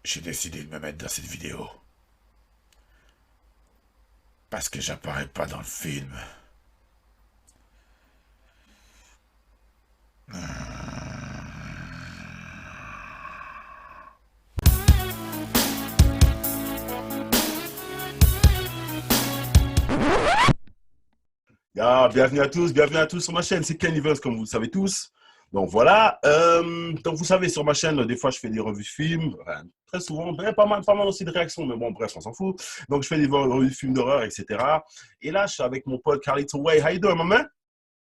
J'ai décidé de me mettre dans cette vidéo. Parce que j'apparais pas dans le film. Bienvenue à tous sur ma chaîne, c'est Ken Evans comme vous le savez tous. Donc voilà, donc vous savez sur ma chaîne, des fois je fais des revues de films, enfin, très souvent, ben, pas mal aussi de réactions, mais bon bref, on s'en fout. Donc je fais des revues de films d'horreur, etc. Et là je suis avec mon pote Carlito Way. How you doing, my man?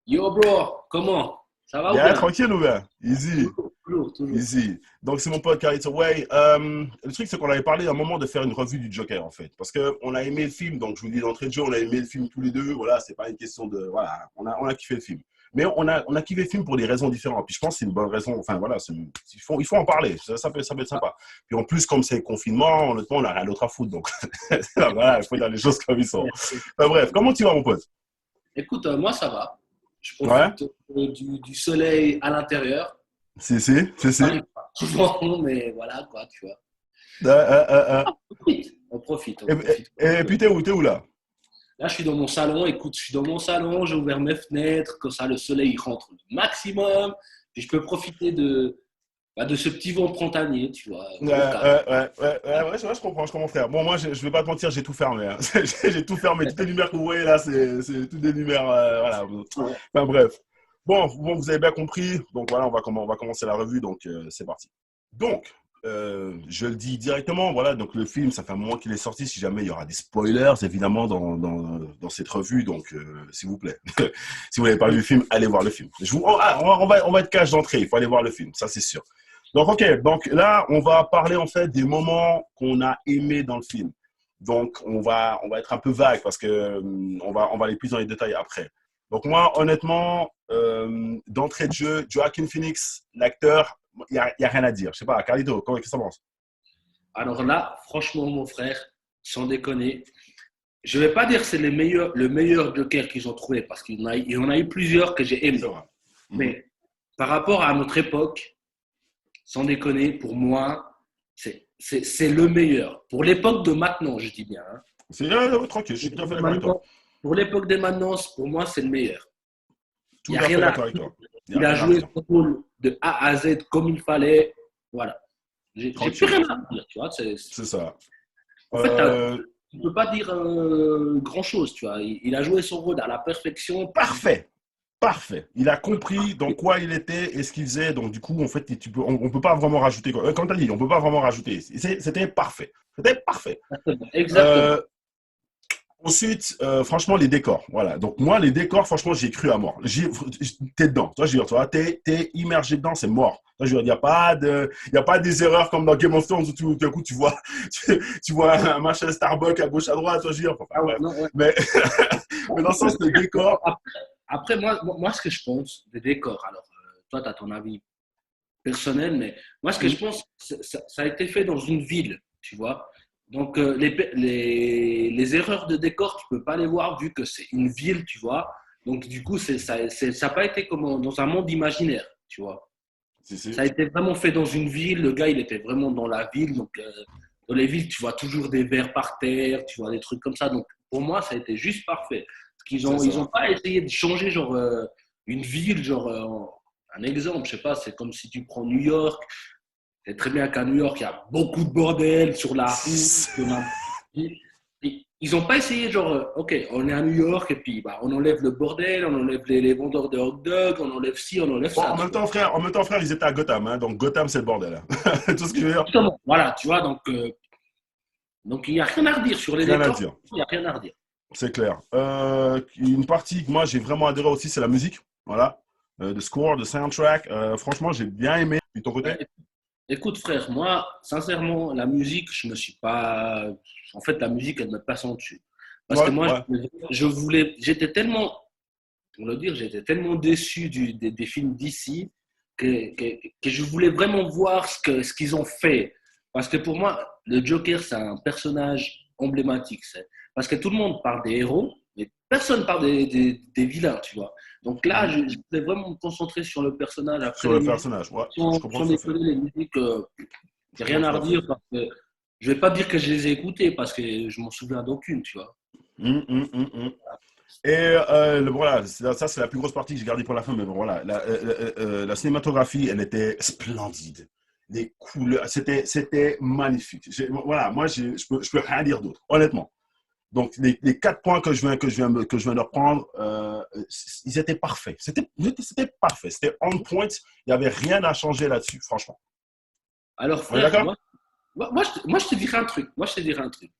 Yo, bro, comment? Ça va ou Bien, bien? tranquille ou bien? Easy. Toujours. Easy. Donc, c'est mon pote Carlito Way. Le truc, c'est qu'on avait parlé à un moment de faire une revue du Joker, en fait. Parce qu'on a aimé le film. Donc, je vous dis d'entrée de jeu, on a aimé le film tous les deux. Voilà, c'est pas une question de. Voilà, on a kiffé le film. Mais on a kiffé le film pour des raisons différentes. Puis je pense que c'est une bonne raison. Enfin, voilà, il faut en parler. Ça peut être sympa. Puis en plus, comme c'est le confinement, honnêtement, on n'a rien d'autre à foutre. Donc, voilà, il faut dire les choses comme ils sont. Enfin, bref, comment tu vas, mon pote? Écoute, moi, ça va. Je Ouais? profite du soleil à l'intérieur. Si. Ça arrive pas souvent, mais voilà, quoi, tu vois. Euh. On profite. Et puis, t'es où, là? Là, je suis dans mon salon. Écoute, je suis dans mon salon, j'ai ouvert mes fenêtres, comme ça, le soleil il rentre le maximum. Puis je peux profiter de ce petit vent printanier, tu vois, au calme. Ouais, je comprends, frère. Bon, moi, je vais pas te mentir, j'ai tout fermé, hein. J'ai tout fermé. Toutes les lumières que vous voyez là, c'est toutes des lumières. Voilà. Ouais. Enfin, bref. Bon, vous avez bien compris. Donc, voilà, on va commencer la revue. Donc, c'est parti. Donc, je le dis directement. Voilà, donc le film, ça fait un moment qu'il est sorti. Si jamais il y aura des spoilers, évidemment, dans cette revue. Donc, s'il vous plaît. Si vous n'avez pas vu le film, allez voir le film. On va être cash d'entrée. Il faut aller voir le film. Ça, c'est sûr. Donc, ok. Donc là, on va parler en fait des moments qu'on a aimés dans le film. Donc, on va être un peu vague parce que on va aller plus dans les détails après. Donc moi, honnêtement, d'entrée de jeu, Joaquin Phoenix, l'acteur, y a rien à dire. Je sais pas, Carlito, qu'est-ce que ça pense? Alors là, franchement, mon frère, sans déconner, je ne vais pas dire que c'est le meilleur Joker qu'ils ont trouvé, parce qu'il y en a eu plusieurs que j'ai C'est aimés. vrai. Mhm. Mais par rapport à notre époque, sans déconner, pour moi, c'est le meilleur. Pour l'époque de maintenant, je dis bien. Hein. C'est tranquille, je suis tout à fait d'accord avec toi. Pour l'époque de maintenant, pour moi, c'est le meilleur. Il Tout n'y a à fait rien à d'accord avec dire. toi. Il n'y a Il a rien à joué dire. son rôle de A à Z comme il fallait. Voilà. J'ai plus Tranquille. rien à dire. Tu vois, C'est ça. en fait, Euh, tu ne peux pas dire grand-chose. Tu vois. Il a joué son rôle à la perfection. Parfait. Parfait. Il a compris dans quoi il était et ce qu'il faisait. Donc, du coup, en fait, on peut pas vraiment rajouter. Comme tu as dit, on peut pas vraiment rajouter. C'était parfait. C'était parfait. Exactement. Euh, Ensuite, franchement, les décors. Voilà. Donc, moi, les décors, franchement, j'ai cru à mort. T'es dedans. Toi, je veux dire, toi, t'es immergé dedans, c'est mort. Toi, je veux dire, il y a pas des erreurs comme dans Game of Thrones où tout d'un coup, tu vois, tu vois un machin Starbucks à gauche, à droite. Toi, je veux dire, enfin, Ah ouais, bref. non, ouais. Mais, mais dans le sens de décor, Après, moi, ce que je pense des décors, alors, toi, tu as ton avis personnel, mais moi, ce que je hum, pense, ça a été fait dans une ville, tu vois. Donc, les erreurs de décor, tu peux pas les voir vu que c'est une ville, tu vois. Donc, du coup, ça n'a pas été comme dans un monde imaginaire, tu vois. Ça a si. été vraiment fait dans une ville. Le gars, il était vraiment dans la ville. Donc, dans les villes, tu vois toujours des verres par terre, tu vois des trucs comme ça. Donc, pour moi, ça a été juste parfait. Parce C'est ils ont ça. pas essayé de changer, genre, une ville, genre, un exemple, je sais pas, c'est comme si tu prends New York. C'est très bien qu'à New York, il y a beaucoup de bordel sur la route. Ils n'ont pas essayé, genre, OK, on est à New York et puis bah, on enlève le bordel, on enlève les vendeurs de hot dogs, on enlève ci, on enlève Bon, ça, tu vois. en même temps, frère, ils étaient à Gotham, hein, donc Gotham, c'est le bordel, hein. Tout ce que je veux dire, Justement, voilà, tu vois, donc il n'y a rien à redire sur les rien à décors, dire. il n'y a rien à redire. C'est clair. Une partie que moi j'ai vraiment adhéré aussi, c'est la musique. Voilà. Le score, le soundtrack. Franchement, j'ai bien aimé. De ton côté? Ouais, écoute, frère, moi, sincèrement, la musique, je me suis pas. En fait, la musique, elle me passe en dessus. Parce que Ouais, moi, ouais. je voulais. J'étais tellement. Pour le dire, j'étais tellement déçu des films d'ici que je voulais vraiment voir ce qu'ils ont fait. Parce que pour moi, le Joker, c'est un personnage emblématique. Parce que tout le monde parle des héros, mais personne parle des vilains, tu vois. Donc là, Mhm. je voulais vraiment me concentrer sur le personnage. Après, Sur les le musiques, personnage. Ouais, je comprends sans tout à fait. déconner, les musiques, J'ai rien à redire parce que je vais pas dire que je les ai écoutés parce que je m'en souviens d'aucune, tu vois. Hum. Et voilà, ça c'est la plus grosse partie que j'ai gardée pour la fin, mais bon, voilà, la cinématographie, elle était splendide. Les couleurs, c'était magnifique. Voilà, moi, je peux rien dire d'autre, honnêtement. Donc, les 4 points que je viens de reprendre, ils étaient parfaits. C'était parfait. C'était on point. Il n'y avait rien à changer là-dessus, franchement. Alors, On est frère, d'accord? moi, je te dirais un truc. Moi, je te dirais un truc.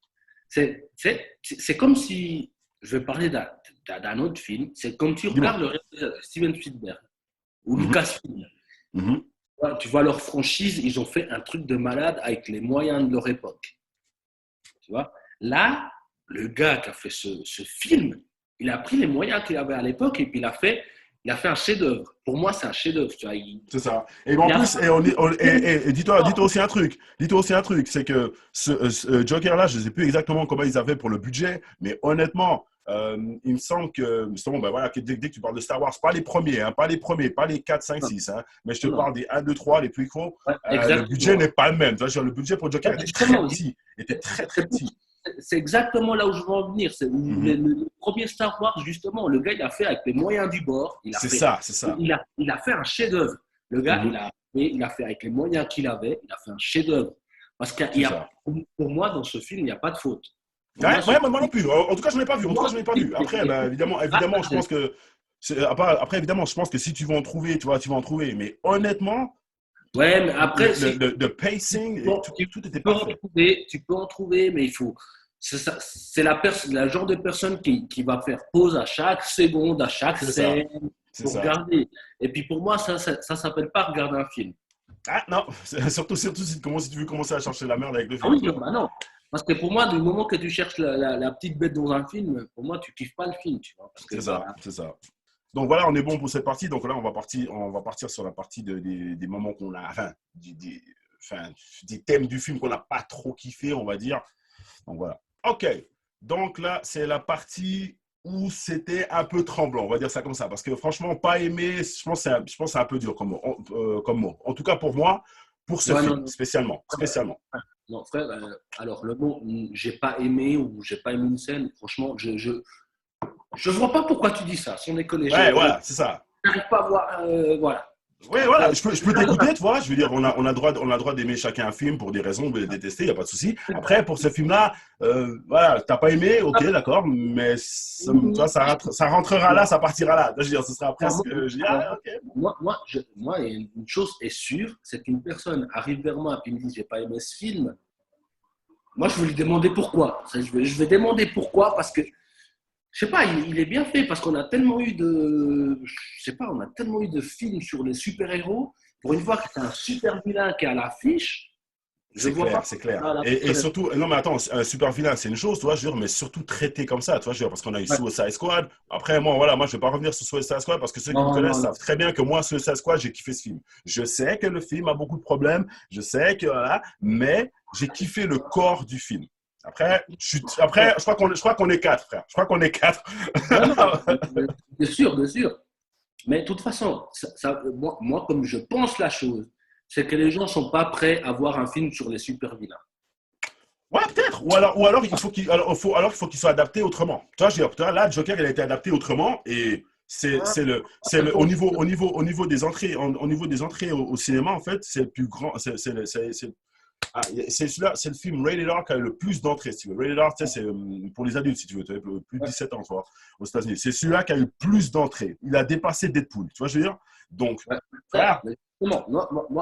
C'est comme si, je vais parler d'un autre film, c'est comme tu Dis-moi. regardes le réalisateur Steven Spielberg ou Mhm, Lucasfilm. mhm. Tu vois leur franchise, ils ont fait un truc de malade avec les moyens de leur époque. Tu vois. Là, le gars qui a fait ce film, il a pris les moyens qu'il avait à l'époque et puis il a fait un chef-d'œuvre. Pour moi, c'est un chef-d'œuvre. Tu vois. C'est ça. Et en Il a plus, et dis-toi aussi un truc. Dis-toi aussi un truc, c'est que ce Joker-là, je ne sais plus exactement comment ils avaient pour le budget, mais honnêtement, il me semble que, justement, ben voilà, dès que tu parles de Star Wars, pas les premiers, hein, pas les premiers, pas les 4, 5, non, 6, hein, mais je te non. parle des 1, 2, 3, les plus gros, Ouais, le budget exactement. n'est pas le même. Tu vois, le budget pour Joker était très Justement, petit, était très, très c'est petit. exactement là où je veux en venir. C'est Mhm. le premier Star Wars, justement, le gars, il a fait avec les moyens du bord. C'est ça, c'est ça. Il a fait un chef-d'œuvre. Le gars, Mhm. il a fait avec les moyens qu'il avait, il a fait un chef-d'œuvre. Parce qu'il C'est y a, ça. pour moi, dans ce film, il n'y a pas de faute. Pour Ouais, moi, ouais, moi non plus. En tout cas, je n'en ai pas vu. En pour tout cas, moi, je n'en ai ce pas film, vu. Après, ben, évidemment, je pense que après, évidemment, je pense que si tu veux en trouver, tu vois, tu vas en trouver. Mais honnêtement, ouais, mais après, le pacing, bon, tout était parfait. tu peux en trouver, mais il faut. C'est la genre de personne qui va faire pause à chaque seconde, à chaque C'est ça. scène C'est pour ça. regarder. Et puis pour moi, ça s'appelle pas regarder un film. Ah non, surtout si tu veux commencer à chercher la merde avec le Ah film, oui, tu non, vois. bah non. Parce que pour moi, du moment que tu cherches la petite bête dans un film, pour moi, tu kiffes pas le film, tu vois. Parce que C'est ça, bah, c'est ça. Donc voilà, on est bon pour cette partie. Donc là, on va partir sur la partie des moments qu'on a, enfin, des thèmes du film qu'on n'a pas trop kiffé, on va dire. Donc voilà. Ok. Donc là, c'est la partie où c'était un peu tremblant, on va dire ça comme ça. Parce que franchement, pas aimé, je pense que c'est un peu dur comme mot. En tout cas pour moi, pour ce ouais, non, film, non, spécialement. Spécialement. non, frère. Alors le mot, j'ai pas aimé ou j'ai pas aimé une scène. Franchement, je vois pas pourquoi tu dis ça. Sans déconner, Ouais, je voilà, c'est ça. n'arrive pas à voir. Voilà. Oui, voilà, je peux t'écouter, tu vois. Je veux dire, on a droit d'aimer chacun un film pour des raisons, de le détester, il n'y a pas de souci. Après, pour ce film-là, voilà, t'as pas aimé, ok, d'accord, mais tu vois, ça rentrera là, ça partira là. Je veux dire, ce sera presque. Je dis, ah, ok. Moi, une chose est sûre, c'est qu'une personne arrive vers moi et me dit j'ai pas aimé ce film. Moi, je vais lui demander pourquoi. Je vais demander pourquoi parce que je sais pas, il est bien fait parce qu'on a tellement eu je sais pas, on a tellement eu de films sur les super-héros. Pour une fois que c'est un super vilain qui est à l'affiche, je C'est vois clair, pas c'est clair. la Et personne. surtout, non mais attends, un super vilain, c'est une chose, tu vois, je veux dire, mais surtout traité comme ça, tu vois, je veux dire, parce qu'on a eu Ouais. Suicide Squad. Après, moi, voilà, moi, je vais pas revenir sur Suicide Squad parce que ceux qui me Non, connaissent non, non. savent très bien que moi, Suicide Squad, j'ai kiffé ce film. Je sais que le film a beaucoup de problèmes, je sais que, voilà, mais j'ai kiffé le corps du film. Après, je crois qu'on est quatre, frère. Je crois qu'on est quatre. Non, non, bien sûr, bien sûr. Mais de toute façon, moi, comme je pense la chose, c'est que les gens ne sont pas prêts à voir un film sur les super vilains. Ouais, peut-être. Ou alors il faut qu'il soit adapté autrement. Tu vois, là, Joker, il a été adapté autrement et au niveau des entrées, au niveau des entrées au cinéma, en fait, c'est le plus grand. C'est le film Rated R qui a le plus d'entrées, si tu veux. Rated R, tu sais, c'est pour les adultes, si tu veux, plus de 17 ans, tu vois, aux États-Unis. C'est celui-là qui a eu le plus d'entrées. Il a dépassé Deadpool, tu vois, je veux dire. Donc, Ouais. frère, Mais justement,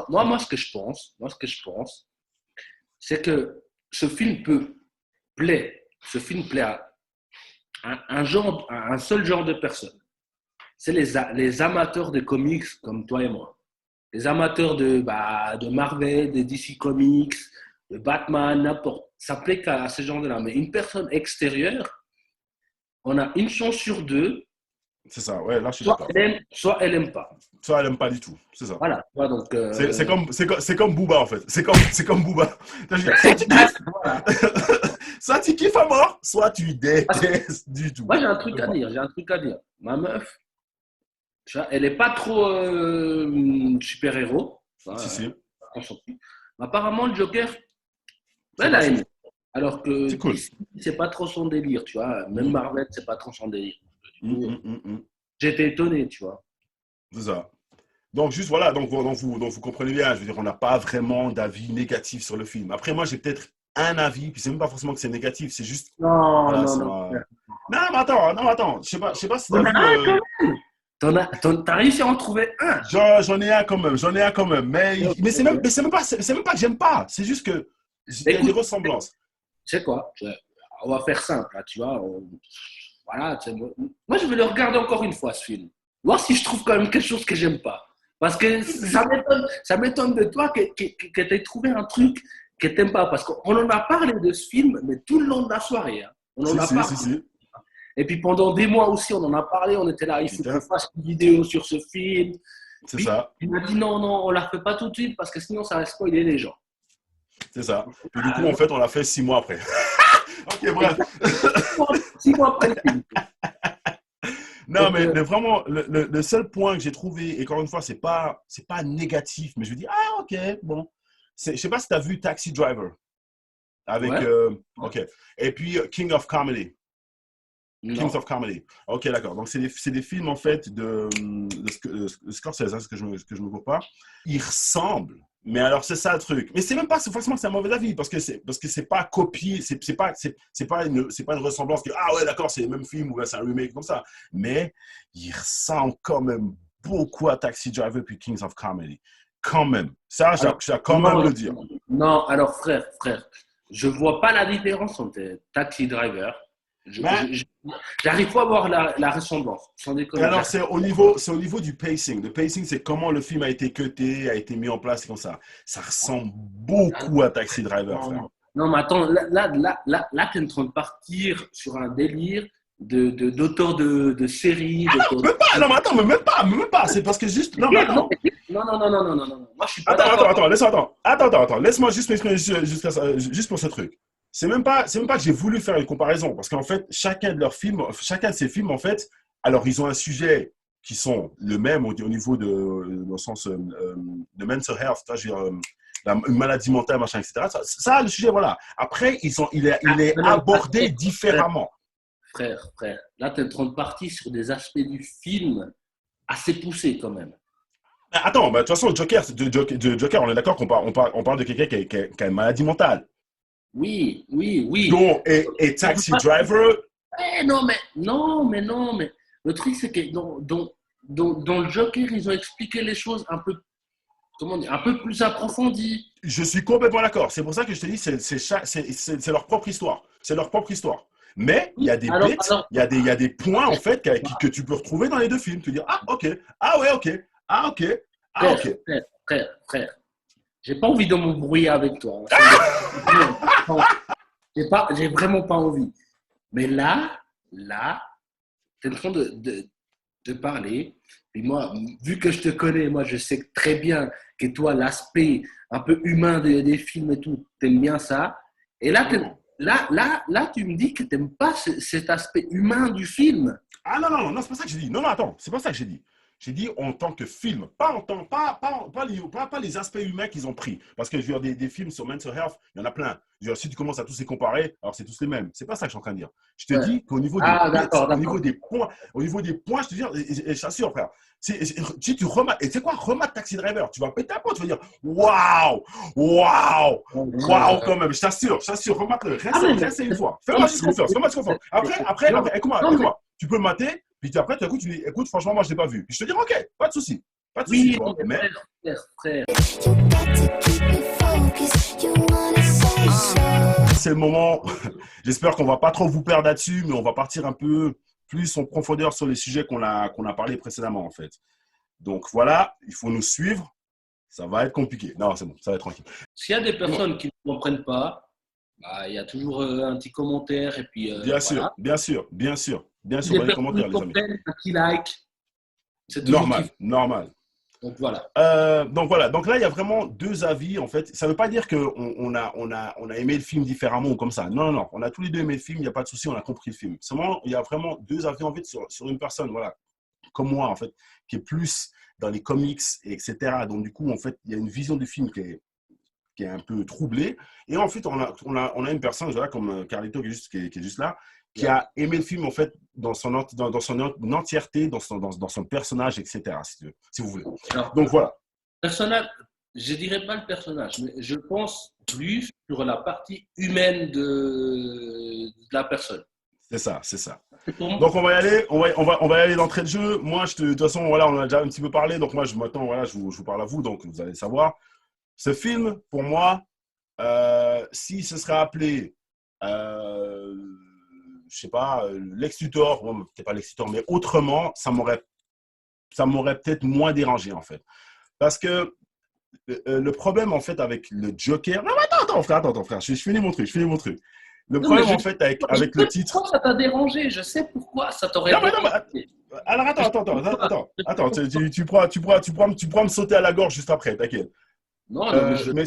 moi, ce que je pense, c'est que ce film ce film plaît à à un seul genre de personnes. C'est les amateurs de comics comme toi et moi. Les amateurs de Marvel, de DC Comics, de Batman, n'importe. Ça plaît qu'à ces gens-là. Mais une personne extérieure, on a une chance sur deux, c'est ça, ouais, là, je suis d'accord. soit elle aime pas. Ça, elle aime pas du tout, c'est ça. Voilà. Donc, C'est comme Booba, en fait. C'est comme Booba. Je veux dire, soit tu kiffes, voilà. soit tu kiffes à mort, soit tu Parce que détestes du tout. moi, j'ai un truc Donc, à voilà. dire. J'ai un truc à dire. Ma meuf, tu vois, elle n'est pas trop super-héros. Si, si. On s'en fout. Apparemment, le Joker, C'est elle a passé. aimé. Alors que C'est cool. DC, c'est pas trop son délire, tu vois. Même Mm, Marvel, c'est pas trop son délire. Du mm, coup, mm, mm, mm. j'étais étonné, tu vois. C'est ça. Donc, juste voilà, donc vous comprenez bien, je veux dire, on n'a pas vraiment d'avis négatif sur le film. Après, moi, j'ai peut-être un avis, puis c'est même pas forcément que c'est négatif, c'est juste, Non, voilà, non, ça non. m'a. Non, mais attends, non, attends, je sais pas si tu On as a vu. un quand même. T'as réussi à en trouver un. J'en ai un quand même, j'en ai un quand même, mais Ok. c'est même pas que j'aime pas, c'est juste que il y a des Écoute, ressemblances. tu sais quoi? On va faire simple, là, tu vois. Voilà, moi, je vais le regarder encore une fois, ce film. Voir si je trouve quand même quelque chose que j'aime pas. Parce que ça m'étonne de toi que tu aies trouvé un truc que tu n'aimes pas. Parce qu'on en a parlé de ce film, mais tout le long de la soirée. Hein. On en Si, a si, parlé. si, si. Et puis pendant des mois aussi, on en a parlé. On était là, il faut qu'on Putain, fasse une vidéo sur ce film. c'est Puis ça, il m'a dit non, non, on la fait pas tout de suite parce que sinon ça va spoiler les gens. c'est ça. Puis du coup, Ah, en fait, on l'a fait 6 mois après. Ok, bref. exactement. 6 mois après le film. Non, Donc, mais vraiment, le seul point que j'ai trouvé, et encore une fois, c'est pas négatif, mais je me dis, ah, ok, bon. Je sais pas si tu as vu Taxi Driver avec, ouais, ok. Et puis King of Comedy. Kings non. of Comedy. Ok, d'accord. Donc, c'est des films, en fait, de Scorsese, hein, ce que je me vois pas. Ils ressemblent. Mais alors, c'est ça le truc. Mais c'est même pas forcément que c'est un mauvais avis, parce que c'est pas copié, c'est pas une ressemblance que, ah ouais, d'accord, c'est le même film, ou là, c'est un remake comme ça. Mais ils ressemblent quand même beaucoup à Taxi Driver puis Kings of Comedy. Quand même. Ça, Alors, j'ai quand même non, le dire. non, alors frère, je vois pas la différence entre Taxi Driver. Mais J'arrive pas à voir la ressemblance, sans et déconner. alors, c'est au niveau du pacing. Le pacing, c'est comment le film a été cuté, a été mis en place, comme ça. Ça ressemble beaucoup à Taxi Driver, Non, frère. non. Non, mais attends, là tu es en train de partir sur un délire d'auteur de série, d'auteur Même pas, non, mais attends, mais même pas. C'est parce que juste, non, mais attends. non, non, non, non, non, non, non, non. Moi, je suis pas Attends, d'accord. attends. Laisse-moi juste m'exprimer juste pour ce truc. C'est même pas que j'ai voulu faire une comparaison, parce qu'en fait, chacun de ces films, en fait, alors ils ont un sujet qui sont le même au niveau dans le sens de mental health, je veux dire, une maladie mentale, machin, etc. Ça, le sujet, voilà. Après, il est Non, non, abordé frère, différemment. frère. Là, tu es en train de partir sur des aspects du film assez poussés quand même. Attends, bah, de toute façon, Joker, on est d'accord on parle de quelqu'un qui a une maladie mentale. Oui, oui, oui. Donc, et On veut Taxi pas- Driver, non, mais le truc, c'est que dans le Joker, ils ont expliqué les choses un peu, comment dire, un peu plus approfondies. je suis complètement d'accord. C'est pour ça que je te dis, c'est leur propre histoire. C'est leur propre histoire. Mais il y Oui, a des bits, il y a des points, en fait, que tu peux retrouver dans les deux films. Tu dis, ah, ok, ah ouais, ok, ah, ok, ah, frère, ok. frère. J'ai pas envie de m'embrouiller avec toi. Hein, sans déconner. Non, j'ai vraiment pas envie. Mais là, tu es en train de parler. Puis moi, vu que je te connais, moi, je sais très bien que toi, l'aspect un peu humain des films et tout, t'aimes bien ça. Et là, Non. tu me dis que t'aimes pas cet aspect humain du film. Ah non, non, non, non, c'est pas ça que j'ai dit. Non, non, attends, c'est pas ça que j'ai dit. J'ai dit en tant que film, pas en tant, pas les aspects humains qu'ils ont pris. Parce que je veux dire, des films sur mental health, il y en a plein. Je veux dire, si tu commences à tous les comparer, alors c'est tous les mêmes. C'est pas ça que je suis en train de dire. Je te Ouais. dis qu'au niveau des Ah, bits, d'accord, d'accord. au niveau des points, je te dis, et je t'assure, frère, si tu remates, et tu sais quoi, remate Taxi Driver, tu vas péter un pot, tu vas dire, waouh, waouh, waouh, quand même, je t'assure, remate-le, Ah, reste une fois. Fais-moi juste confiance, fais-moi juste confiance. Après, non, mais écoute-moi, tu peux le mater, puis après, tu dis, écoute, franchement, moi, je ne l'ai pas vu. Puis je te dis, ok, pas de souci, oui, tu vois. mais Mais frère. c'est le moment, j'espère qu'on ne va pas trop vous perdre là-dessus, mais on va partir un peu plus en profondeur sur les sujets qu'on a parlé précédemment, en fait. Donc voilà, il faut nous suivre. Ça va être compliqué. Non, c'est bon, ça va être tranquille. S'il y a des Bon, personnes qui ne comprennent pas, bah, il y a toujours un petit commentaire et puis bien sûr, voilà. bien sûr, bien sûr, bien Si sûr, des dans les personnes commentaires, qui les amis. comprennent, un petit like, c'est toujours Normal, kiff. normal. Donc voilà. Donc voilà, donc là il y a vraiment deux avis en fait. Ça ne veut pas dire qu'on on a aimé le film différemment ou comme ça. Non, non, non. On a tous les deux aimé le film, il n'y a pas de souci, on a compris le film. Seulement, il y a vraiment deux avis en fait sur une personne, voilà, comme moi en fait, qui est plus dans les comics, et etc. Donc du coup, en fait, il y a une vision du film qui est un peu troublé. Et ensuite, on a une personne, voilà, comme Carlito qui est juste là, qui a aimé le film, en fait, dans son entièreté, dans son personnage, etc., si vous voulez. Alors, Donc, voilà. personnage, je dirais pas le personnage, mais je pense plus sur la partie humaine de la personne. C'est ça, c'est ça. Pour moi, Donc, on va y aller, on va y aller d'entrée de jeu. Moi, de toute façon, voilà, on a déjà un petit peu parlé. Donc, moi, maintenant, voilà, je vous parle à vous, donc vous allez savoir. Ce film, pour moi, si ce serait appelé, je sais pas, Lex Luthor, bon, peut-être pas Lex Luthor, mais autrement, ça m'aurait peut-être moins dérangé, en fait. Parce que le problème, en fait, avec le Joker. Non, mais attends, frère, je finis mon truc. Le non, mais problème, en fait, avec le titre. pourquoi ça t'a dérangé? Je sais pourquoi ça t'aurait Non, dérangé. alors, attends, tu pourras me sauter à la gorge juste après, t'inquiète. Non, non, mais je Mais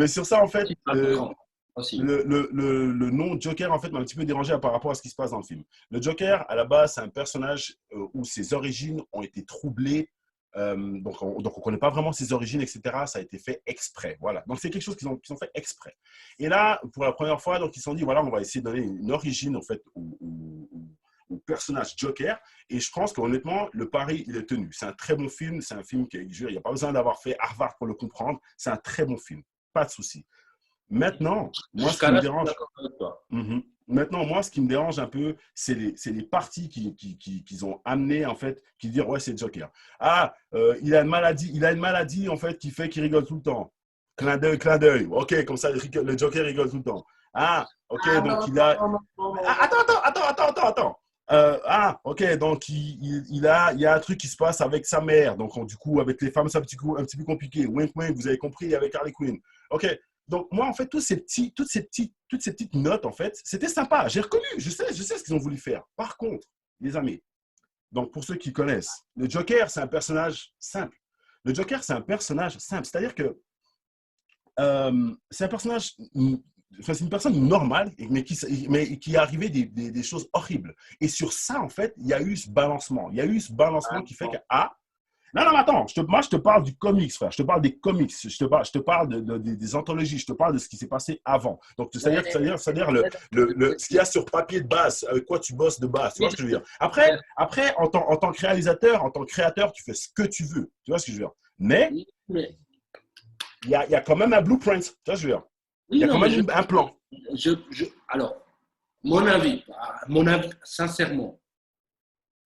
sur ça, en fait, le nom Joker, en fait, m'a un petit peu dérangé par rapport à ce qui se passe dans le film. Le Joker, à la base, c'est un personnage où ses origines ont été troublées. Donc, on ne connaît pas vraiment ses origines, etc. Ça a été fait exprès. Voilà. Donc, c'est quelque chose qu'ils ont fait exprès. Et là, pour la première fois, donc, ils se sont dit, voilà, on va essayer de donner une origine, en fait, au personnage Joker. Et je pense qu'honnêtement, le pari, il est tenu. C'est un très bon film. C'est un film qui, il n'y a pas besoin d'avoir fait Harvard pour le comprendre. C'est un très bon film. Pas de souci. Maintenant, moi, ce qui me dérange. Maintenant, moi, ce qui me dérange un peu, c'est les parties qu'ils ont amenées, en fait, qui disent, ouais, c'est Joker. Ah, il a une maladie, en fait, qui fait qu'il rigole tout le temps. Clin d'œil. OK, comme ça, le Joker rigole tout le temps. Ah, OK, donc il a… Attends. OK, donc il y a un truc qui se passe avec sa mère. Donc, du coup, avec les femmes, c'est un petit peu compliqué. Wink, wink, vous avez compris, avec Harley Quinn. OK. Donc, moi, en fait, toutes ces petites notes, en fait, c'était sympa. J'ai reconnu, je sais ce qu'ils ont voulu faire. Par contre, les amis, donc pour ceux qui connaissent, le Joker, c'est un personnage simple. C'est-à-dire que c'est un personnage, c'est une personne normale, mais qui est arrivé des choses horribles. Et sur ça, en fait, il y a eu ce balancement. Qui fait que, non, attends, moi je te parle du comics, frère. Je te parle des comics, je te parle des anthologies, je te parle de ce qui s'est passé avant. Donc, c'est-à-dire ce qu'il y a sur papier de base, avec quoi tu bosses de base. Tu vois ce que je veux dire? Après en tant que réalisateur, en tant que créateur, tu fais ce que tu veux. Tu vois ce que je veux dire? Mais il y a quand même un blueprint. Tu vois ce que je veux dire? Il y a quand même un plan. Alors, mon avis, sincèrement,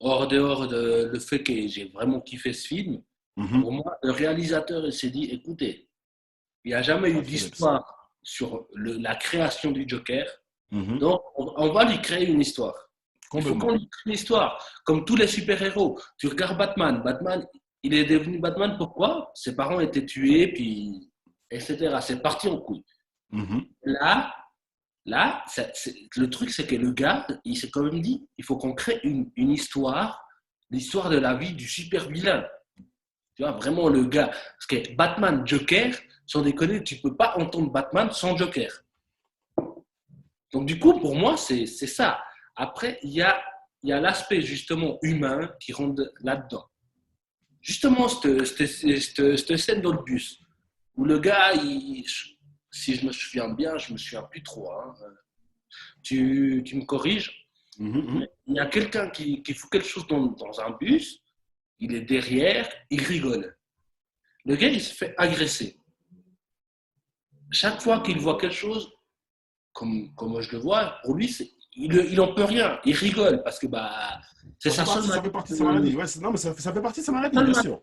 hors dehors de le fait que j'ai vraiment kiffé ce film, pour moi, le réalisateur s'est dit, écoutez, il n'y a jamais eu d'histoire sur la création du Joker, donc on va lui créer une histoire. Il faut qu'on lui crée une histoire, comme tous les super-héros. Tu regardes Batman, il est devenu Batman, pourquoi? Ses parents étaient tués, puis etc. C'est parti en couille. Là, le truc, c'est que le gars, il s'est quand même dit, il faut qu'on crée une histoire, l'histoire de la vie du super vilain. Tu vois, vraiment le gars. Parce que Batman, Joker, sans déconner, tu ne peux pas entendre Batman sans Joker. Donc, du coup, pour moi, c'est ça. Après, il y a l'aspect, justement, humain qui rentre là-dedans. Justement, cette scène dans le bus, où le gars, si je me souviens bien, je me souviens plus trop. Hein. Tu me corriges. Il y a quelqu'un qui fait quelque chose dans un bus, il est derrière, il rigole. Le gars, il se fait agresser. Chaque fois qu'il voit quelque chose, comme moi je le vois, pour lui, il n'en peut rien. Il rigole parce que c'est sa seule maladie. Ça fait partie de sa maladie. Ouais, non, mais ça fait partie de sa maladie, bien sûr.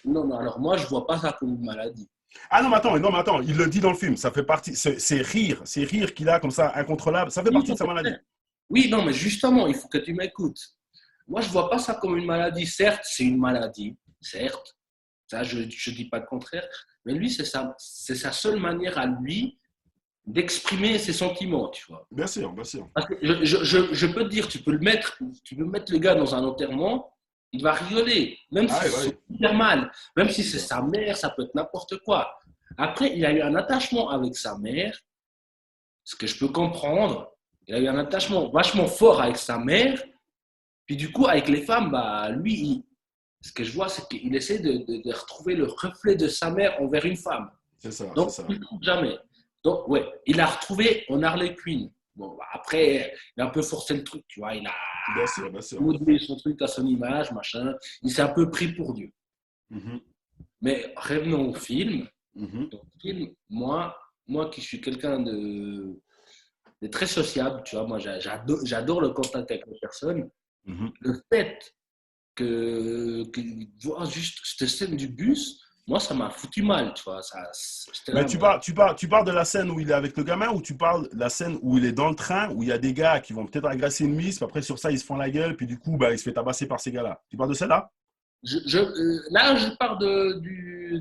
Non, alors moi, je ne vois pas ça comme une maladie. Ah non, mais attends, il le dit dans le film, ça fait partie, c'est rire qu'il a comme ça, incontrôlable, ça fait partie de sa maladie. Oui, non, mais justement, il faut que tu m'écoutes. Moi, je ne vois pas ça comme une maladie. Certes, c'est une maladie, certes, ça, je ne dis pas le contraire, mais lui, c'est sa seule manière à lui d'exprimer ses sentiments, tu vois. Bien sûr. Parce que je peux te dire, tu peux mettre le gars dans un enterrement, il va rigoler, même si c'est super mal, même si c'est sa mère, ça peut être n'importe quoi. Après, il a eu un attachement avec sa mère, ce que je peux comprendre. Il a eu un attachement vachement fort avec sa mère, puis du coup, avec les femmes, lui, ce que je vois, c'est qu'il essaie de retrouver le reflet de sa mère envers une femme. C'est ça, c'est Donc, ça. il ne le trouve jamais. Donc, ouais, il l'a retrouvé en Harley Quinn. Bon, bah, après, il a un peu forcé le truc, tu vois. Il a Bien sûr, bien sûr. modelé son truc à son image, machin. Il s'est un peu pris pour Dieu. Mhm, Mais revenons au film. mhm, Donc, film, moi qui suis quelqu'un de très sociable, tu vois, moi j'adore le contact avec les personnes. mhm. Le fait que voir juste cette scène du bus, moi ça m'a foutu mal, tu vois. J'étais Mais là, mais tu parles de la scène où il est avec le gamin ou tu parles de la scène où il est dans le train, où il y a des gars qui vont peut-être agresser une miss, puis après sur ça, ils se font la gueule, puis du coup, bah, il se fait tabasser par ces gars-là. Tu parles de celle-là? là je pars de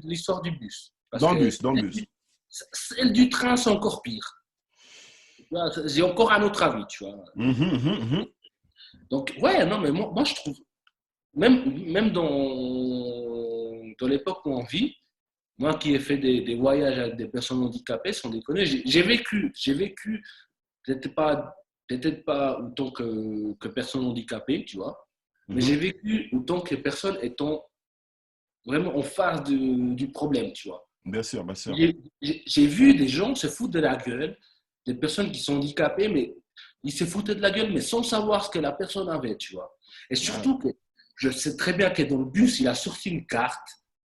l'histoire du bus. Parce Dans le que bus, dans le bus. celle du train, c'est encore pire. Tu vois, j'ai encore un autre avis, tu vois. Mhm, mhm, mhm. Donc, ouais, non, mais moi je trouve, même dans l'époque où on vit, moi qui ai fait des voyages avec des personnes handicapées, sans déconner, j'ai vécu peut-être pas autant que personne handicapée, tu vois, mais Mhm. j'ai vécu autant que personne étant vraiment en face du problème, tu vois. Bien sûr, bien sûr. J'ai vu des gens se foutre de la gueule, des personnes qui sont handicapées, mais ils se foutaient de la gueule, mais sans savoir ce que la personne avait, tu vois. Et Ouais. surtout que je sais très bien que dans le bus, il a sorti une carte.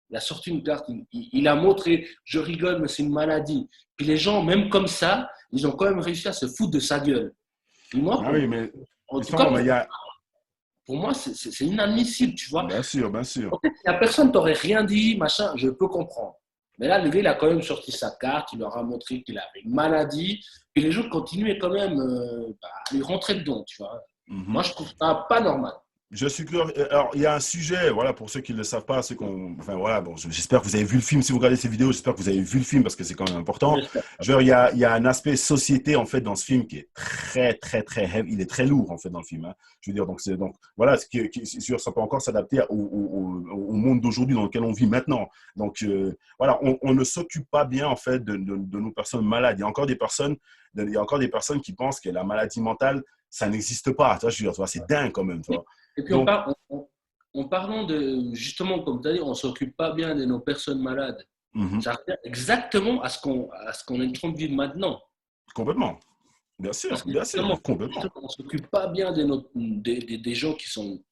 Il a sorti une carte, il a montré, je rigole, mais c'est une maladie. Puis les gens, même comme ça, ils ont quand même réussi à se foutre de sa gueule. Et moi, Ah oui, mais en tout cas, justement, mais il y a. pour moi, c'est inadmissible, tu vois. Bien sûr, bien sûr. En fait, si la personne t'aurait rien dit, machin, je peux comprendre. Mais là, le gars, il a quand même sorti sa carte, il leur a montré qu'il avait une maladie, puis les gens continuaient quand même à lui rentrer dedans, tu vois. Moi, Mhm. je trouve ça pas normal. Je suis curieux. Alors, il y a un sujet, voilà, pour ceux qui ne le savent pas, enfin, voilà, bon, j'espère que vous avez vu le film. Si vous regardez ces vidéos, j'espère que vous avez vu le film parce que c'est quand même important. J'espère. Je veux dire, il y a un aspect société, en fait, dans ce film qui est très, très, très heavy. Il est très lourd, en fait, dans le film, hein. Je veux dire, donc, voilà, c'est sûr, ça peut encore s'adapter au monde d'aujourd'hui dans lequel on vit maintenant. Donc, voilà, on ne s'occupe pas bien, en fait, de nos personnes malades. Il y a encore des personnes qui pensent que la maladie mentale, ça n'existe pas. Tu vois, je veux dire, tu vois, c'est dingue quand même, tu vois. Et puis, Donc, en parlant de, justement, comme tu as dit, on ne s'occupe pas bien de nos personnes malades. mhm, Ça revient exactement à ce qu'on est en train de vivre maintenant. complètement. Parce que Bien sûr, justement, complètement. on ne s'occupe pas bien des gens qui sont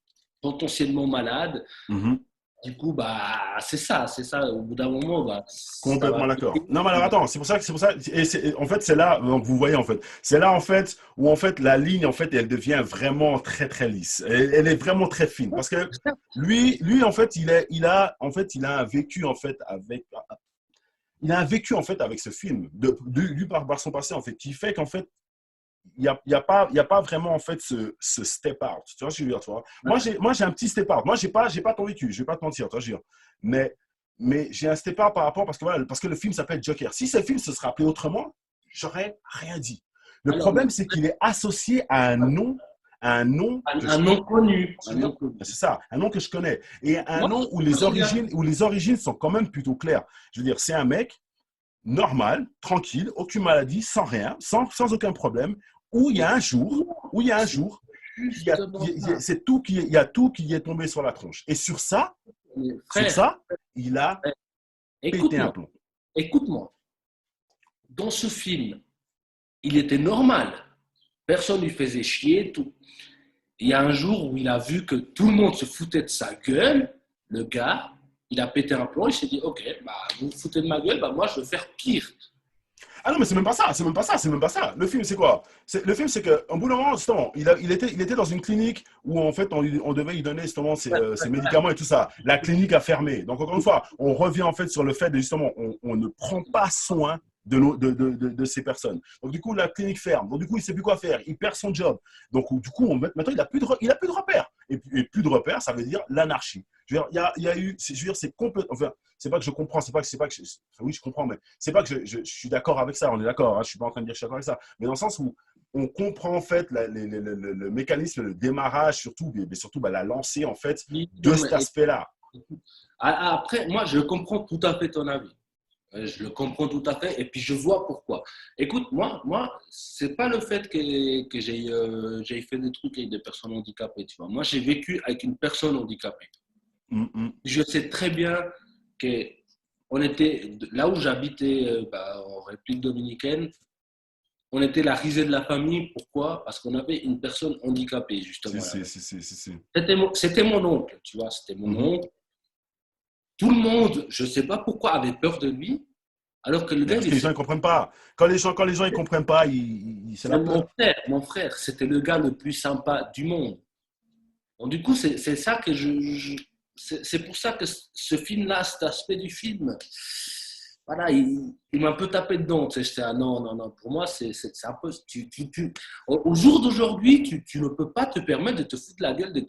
potentiellement malades. Mhm. Du coup, bah, c'est ça, c'est ça. Au bout d'un moment, bah, ça va Complètement d'accord. péter. Non, mais alors attends, c'est pour ça, en fait, c'est là, donc vous voyez, en fait, c'est là, en fait, où, en fait, la ligne, en fait, elle devient vraiment très, très lisse. Elle est vraiment très fine. Parce que en fait, il a un vécu, en fait, avec ce film, par son passé, en fait, qui fait qu'en fait, il y a pas vraiment en fait ce step out. Tu vois, je veux dire, tu vois. Moi, j'ai un petit step out. Moi, j'ai pas ton vécu. Je vais pas te mentir, tu vois, je veux dire. Mais, mais j'ai un step out par rapport parce que voilà, parce que le film s'appelle Joker. Si ce film se serait appelé autrement, j'aurais rien dit. Le Alors, problème, c'est qu'il est associé à un nom que un je nom connu. Un nom connais. connu. C'est ça, un nom que je connais. Et un Moi, nom je où les origines sont quand même plutôt claires. Je veux dire, c'est un mec normal, tranquille, aucune maladie, sans rien, sans aucun problème, où il y a un jour, c'est justement ça. il y a tout qui est tombé sur la tronche. Et Mais sur frère, ça, il a pété un écoute-moi, plomb. écoute-moi. Dans ce film, il était normal. Personne ne lui faisait chier. Tout. Il y a un jour où il a vu que tout le monde se foutait de sa gueule. Le gars, il a pété un plomb. Il s'est dit, OK, bah, vous vous foutez de ma gueule, bah, moi, je vais faire pire. Ah non, mais c'est même pas ça, c'est même pas ça, c'est même pas ça. Le film, c'est quoi? Le film, c'est qu'en bout d'un moment, justement, il était dans une clinique où, en fait, on devait lui donner, justement, ses médicaments et tout ça. La clinique a fermé. Donc, encore une fois, on revient, en fait, sur le fait de, justement, on ne prend pas soin de ces personnes. Donc, du coup, la clinique ferme. Donc, du coup, il ne sait plus quoi faire. Il perd son job. Donc, du coup, maintenant, il a plus de repères. Et plus de repères, ça veut dire l'anarchie. Je veux dire, il y a eu, je veux dire, c'est complètement, enfin, c'est pas que je comprends, oui, je comprends, mais c'est pas que je suis d'accord avec ça, on est d'accord, hein, je suis pas en train de dire que je suis d'accord avec ça, mais dans le sens où on comprend en fait le mécanisme, le démarrage, surtout, mais surtout bah, la lancée en fait de Non, cet mais, aspect-là. après, moi, je comprends tout à fait ton avis. Je le comprends tout à fait et puis je vois pourquoi. Écoute, moi c'est pas le fait que j'ai fait des trucs avec des personnes handicapées, tu vois. Moi, j'ai vécu avec une personne handicapée. Je sais très bien que on était là où j'habitais, en République dominicaine. On était la risée de la famille. Pourquoi? Parce qu'on avait une personne handicapée, Si, justement. Là. si, si, si, si, si. C'était mon oncle, tu vois, c'était mon oncle. Tout le monde, je ne sais pas pourquoi, avait peur de lui, alors que le Mais gars, parce que les gens ne comprennent pas. Quand les gens ne comprennent pas, c'est la peur. mon frère, c'était le gars le plus sympa du monde. Donc, du coup, c'est ça que c'est pour ça que ce film-là, cet aspect du film, voilà, il m'a un peu tapé dedans. Tu sais, j'étais, non, non, non, pour moi, c'est un peu. Au jour d'aujourd'hui, tu ne peux pas te permettre de te foutre la gueule de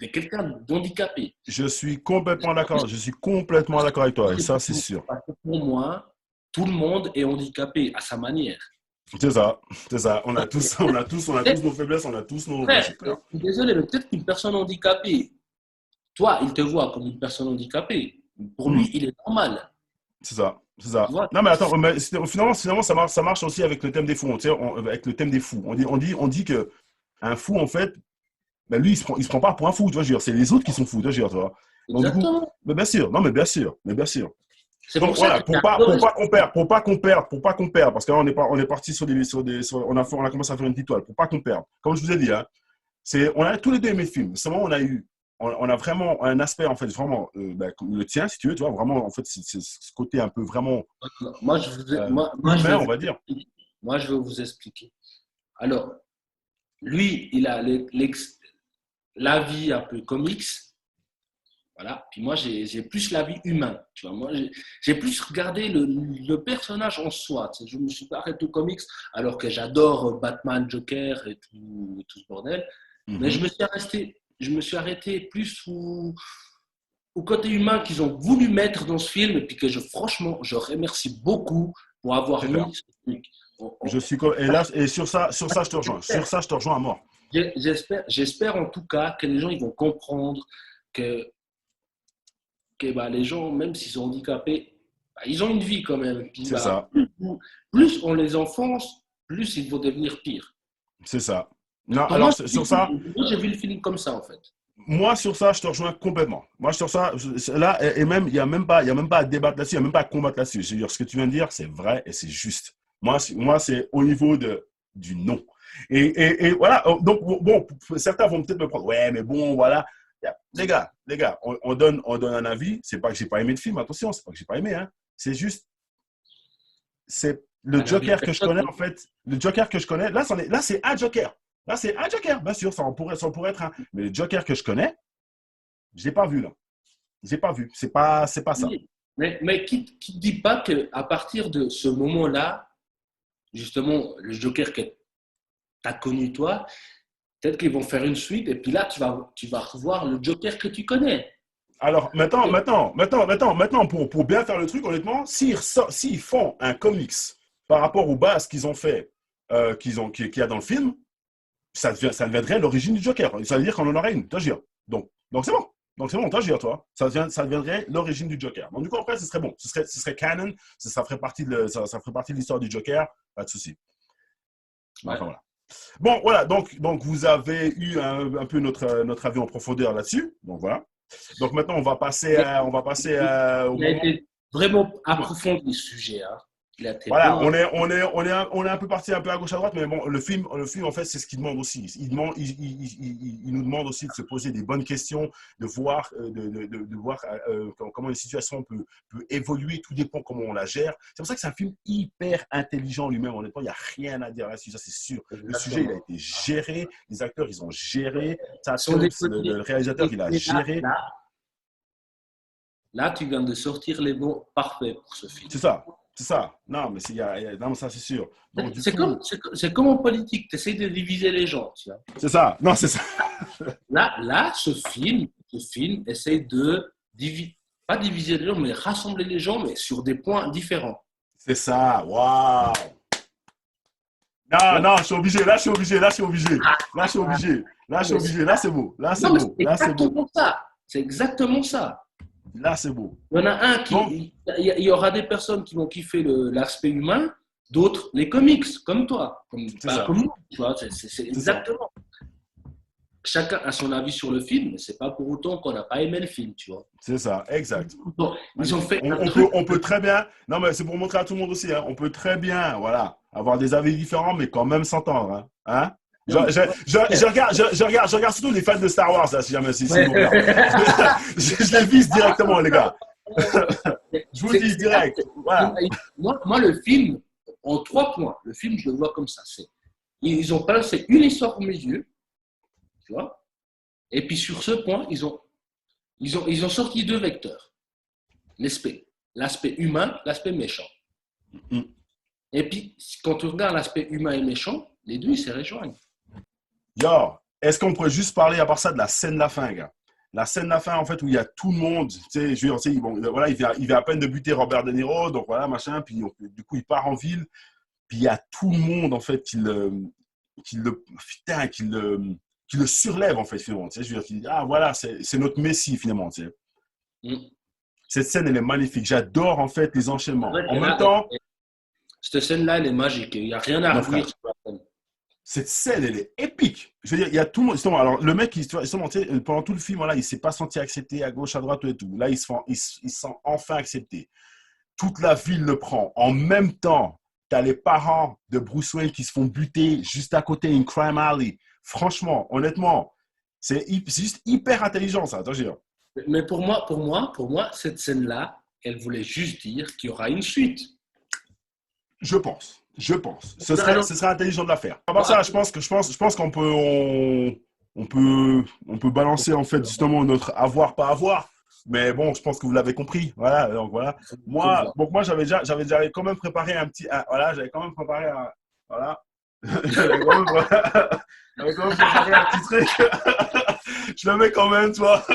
quelqu'un d'handicapé. Je suis complètement d'accord. Je suis complètement d'accord avec toi. Et ça, c'est sûr. Parce que pour moi, tout le monde est handicapé à sa manière. C'est ça. C'est ça. On a tous nos faiblesses, on a tous nos. Ouais, Frère, c'est clair. je suis désolé, mais peut-être qu'une personne handicapée, toi, il te voit comme une personne handicapée. Pour lui, il est normal. C'est ça. C'est ça. Tu vois? Non, mais attends, mais finalement ça marche aussi avec le thème des fous. Tu sais, avec le thème des fous. On dit que un fou, en fait, ben lui, il se prend pas pour un fou. Tu vois, je veux dire, c'est les autres qui sont fous. Tu vois, je veux dire, tu vois. Donc, du coup, Exactement. mais bien sûr. Non, mais bien sûr. Mais bien sûr. C'est Donc pour ça voilà, que pour pas qu'on perde, parce que là on est parti on a commencé à faire une petite toile, pour pas qu'on perde. Comme je vous ai dit, hein, on a tous les deux aimé le film. Seulement on a vraiment un aspect en fait vraiment le tien si tu veux, tu vois vraiment en fait c'est ce côté un peu vraiment moi, humain on va dire. Moi, je vais vous expliquer. Alors, lui, il a la vie un peu comics. Voilà. Puis moi, j'ai plus la vie humaine. Tu vois, moi, j'ai plus regardé le personnage en soi. Tu sais, je me suis pas arrêté aux comics, alors que j'adore Batman, Joker et tout ce bordel. Mais je me suis arrêté plus au côté humain qu'ils ont voulu mettre dans ce film, et puis que franchement, je remercie beaucoup pour avoir C'est clair. mis ce truc. Et là et sur ça je te rejoins. Sur ça je te rejoins à mort. J'espère en tout cas que les gens ils vont comprendre que les gens, même s'ils sont handicapés, ils ont une vie quand même. Puis, C'est ça. plus on les enfonce, plus ils vont devenir pires. C'est ça. Non, Donc, moi, alors sur ça. j'ai vu le film comme ça en fait. Moi, sur ça, je te rejoins complètement. Moi, sur ça, là, et même, il n'y a même pas à débattre là-dessus, il n'y a même pas à combattre là-dessus. Je veux dire, ce que tu viens de dire, c'est vrai et c'est juste. Moi, c'est au niveau du non. Et voilà. Donc, bon, certains vont peut-être me prendre. Ouais, mais bon, voilà. Les gars, on donne un avis. C'est pas que j'ai pas aimé le film, attention, c'est pas que j'ai pas aimé. Hein. C'est juste, c'est le Joker que je connais, en fait. Le Joker que je connais, là, c'est un Joker. Là, c'est un Joker, bien sûr, ça pourrait être un. Mais le Joker que je connais, je ne l'ai pas vu, là. Je ne l'ai pas vu. C'est pas ça. Mais qui ne dit pas qu'à partir de ce moment-là, justement, le Joker que tu as connu toi, peut-être qu'ils vont faire une suite, et puis là, tu vas revoir le Joker que tu connais. Alors, maintenant pour bien faire le truc, honnêtement, s'ils font un comics par rapport aux bases qu'ils ont fait, qu'il y a dans le film, ça deviendrait l'origine du Joker. Ça veut dire qu'on en aurait une, toi, je veux dire. Donc c'est bon. Donc c'est bon, toi, je veux dire, toi. Ça deviendrait l'origine du Joker. Donc du coup, après, ce serait bon. Ce serait canon. Ça ferait partie de l'histoire du Joker. Pas de souci. Ouais. Enfin, voilà. Bon, voilà. Donc vous avez eu un peu notre avis en profondeur là-dessus. Donc voilà. Donc maintenant, on va passer au Il a moment. été vraiment approfondi ce sujet. Hein. Voilà, on est un peu parti un peu à gauche à droite, mais bon, le film en fait, c'est ce qu'il demande aussi. Il nous demande aussi de se poser des bonnes questions, de voir, comment une situation peut évoluer. Tout dépend comment on la gère. C'est pour ça que c'est un film hyper intelligent lui-même. Honnêtement, il n'y a rien à dire là-dessus, ça c'est sûr. Le sujet, il a été géré, les acteurs, ils ont géré, le réalisateur, il a géré. Là, tu viens de sortir les mots parfaits pour ce film. C'est ça. C'est ça. Non, mais non, ça, c'est sûr. C'est comme en politique, tu essaies de diviser les gens. Tu vois. C'est ça. Non, c'est ça. Là, ce film essaie de pas diviser les gens, mais rassembler les gens, mais sur des points différents. C'est ça. Waouh. Non, je suis obligé. Là, c'est beau. C'est exactement ça. Là, c'est beau. Il y en a un il y aura des personnes qui vont kiffer l'aspect humain, d'autres les comics, comme toi, comme moi. Tu vois, c'est exactement. chacun a son avis sur le film, mais c'est pas pour autant qu'on n'a pas aimé le film, tu vois. C'est ça, exact. Bon, ils ont fait un On truc. peut très bien, non mais c'est pour montrer à tout le monde aussi, hein, on peut très bien, voilà, avoir des avis différents, mais quand même s'entendre. Hein, hein. Je regarde surtout les fans de Star Wars, là, si jamais si vous regardez. Je les vise directement, les gars. Je vous le dis direct. Voilà. Moi, le film, en 3 points, le film, je le vois comme ça. Ils ont placé une histoire pour mes yeux, tu vois. Et puis sur ce point, ils ont sorti 2 vecteurs. L'aspect humain, l'aspect méchant. Mm. Et puis, quand on regarde l'aspect humain et méchant, les deux, ils se rejoignent. Yo, est-ce qu'on pourrait juste parler à part ça de la scène de la fin, gars? La scène de la fin, en fait, où il y a tout le monde, tu sais, je veux dire, tu sais, bon, voilà, il vient à peine de buter Robert De Niro, donc voilà, machin, puis du coup, il part en ville, puis il y a tout le monde, en fait, qui le surlève, en fait, finalement, tu sais, je veux dire, qui dit, ah, voilà, c'est notre Messie, finalement, tu sais. Mm. Cette scène, elle est magnifique. J'adore, en fait, les enchaînements. Ouais, En même temps, cette scène-là, elle est magique. Il n'y a rien à non, redire frère, sur la scène. cette scène, elle est épique. Je veux dire, il y a tout le monde. Justement, alors, le mec, justement, tu sais, pendant tout le film, voilà, il ne s'est pas senti accepté à gauche, à droite et tout. Là, il se sent enfin accepté. Toute la ville le prend. En même temps, tu as les parents de Bruce Wayne qui se font buter juste à côté, une crime alley. Franchement, honnêtement, c'est juste hyper intelligent, ça. Attends, je veux dire. Mais pour moi, cette scène-là, elle voulait juste dire qu'il y aura une suite. Je pense. Ce Alors, serait intelligent de la faire. À part ça, je pense qu'on peut balancer en fait justement notre avoir pas avoir. Mais bon, je pense que vous l'avez compris. Voilà. Donc voilà. Moi, j'avais quand même préparé un petit. Voilà, j'avais quand même préparé un. Voilà. J'avais quand même préparé un petit truc. Je le mets quand même, toi.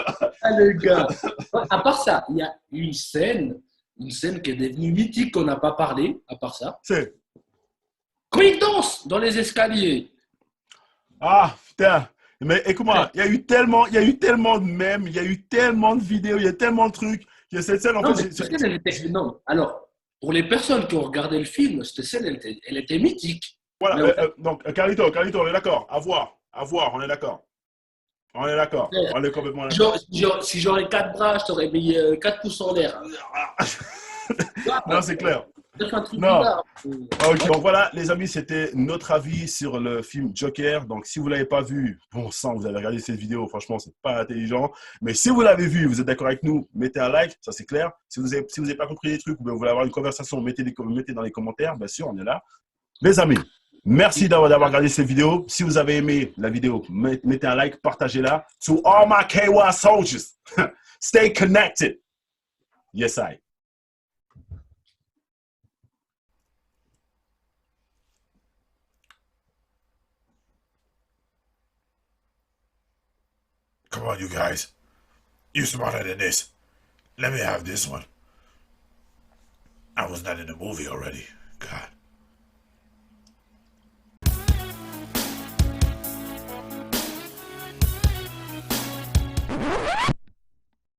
ah, le gars. À part ça, il y a une scène qui est devenue mythique qu'on n'a pas parlé, à part ça. C'est. Quand il danse dans les escaliers. Ah, putain. Mais écoute-moi, il y a eu tellement de mèmes, il y a eu tellement de vidéos, il y a tellement de trucs. Il y a cette scène, en Non, fait. mais cette scène, non. Alors, pour les personnes qui ont regardé le film, cette scène, elle était mythique. Voilà, Mais donc Carlito, on est d'accord. À voir, on est d'accord. On est d'accord. On est complètement d'accord. si j'aurais 4 bras, je t'aurais mis 4 pouces en l'air. Non, c'est clair. C'est un truc Non. bizarre. Ok, donc voilà, les amis, c'était notre avis sur le film Joker. Donc, si vous ne l'avez pas vu, bon sang, vous avez regardé cette vidéo, franchement, c'est pas intelligent. Mais si vous l'avez vu, vous êtes d'accord avec nous, mettez un like, ça c'est clair. Si vous n'avez pas compris les trucs ou bien vous voulez avoir une conversation, mettez dans les commentaires, bien sûr, on est là. Les amis, merci d'avoir regardé cette vidéo. Si vous avez aimé la vidéo, mettez un like, partagez-la. To all my KY soldiers, stay connected. Yes, I. Come on, you guys. You're smarter than this. Let me have this one. I was not in the movie already. God.